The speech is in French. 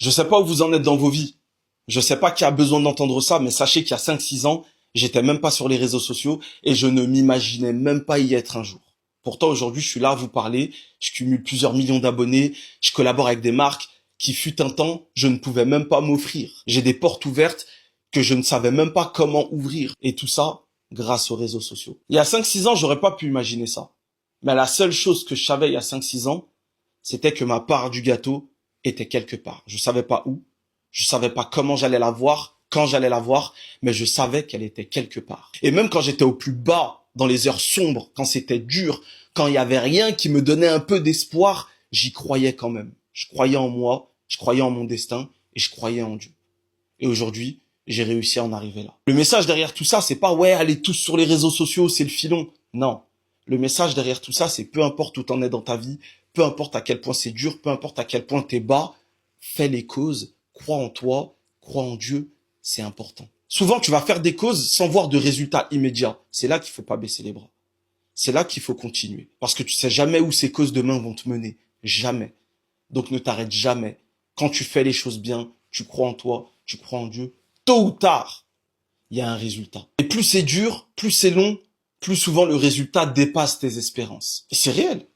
Je sais pas où vous en êtes dans vos vies. Je sais pas qui a besoin d'entendre ça, mais sachez qu'il y a 5-6 ans, j'étais même pas sur les réseaux sociaux et je ne m'imaginais même pas y être un jour. Pourtant, aujourd'hui, je suis là à vous parler, je cumule plusieurs millions d'abonnés, je collabore avec des marques qui fut un temps, je ne pouvais même pas m'offrir. J'ai des portes ouvertes que je ne savais même pas comment ouvrir. Et tout ça, grâce aux réseaux sociaux. Il y a 5-6 ans, j'aurais pas pu imaginer ça. Mais la seule chose que je savais il y a 5-6 ans, c'était que ma part du gâteau était quelque part. Je savais pas où, je savais pas comment j'allais la voir, quand j'allais la voir, mais je savais qu'elle était quelque part. Et même quand j'étais au plus bas, dans les heures sombres, quand c'était dur, quand il y avait rien qui me donnait un peu d'espoir, j'y croyais quand même. Je croyais en moi, je croyais en mon destin et je croyais en Dieu. Et aujourd'hui, j'ai réussi à en arriver là. Le message derrière tout ça, c'est pas ouais, allez tous sur les réseaux sociaux, c'est le filon. Non. Le message derrière tout ça, c'est peu importe où t'en es dans ta vie, peu importe à quel point c'est dur, peu importe à quel point t'es bas, fais les causes, crois en toi, crois en Dieu, c'est important. Souvent, tu vas faire des causes sans voir de résultats immédiats. C'est là qu'il faut pas baisser les bras. C'est là qu'il faut continuer. Parce que tu sais jamais où ces causes demain vont te mener. Jamais. Donc ne t'arrête jamais. Quand tu fais les choses bien, tu crois en toi, tu crois en Dieu, tôt ou tard, il y a un résultat. Et plus c'est dur, plus c'est long, plus souvent le résultat dépasse tes espérances. Et c'est réel.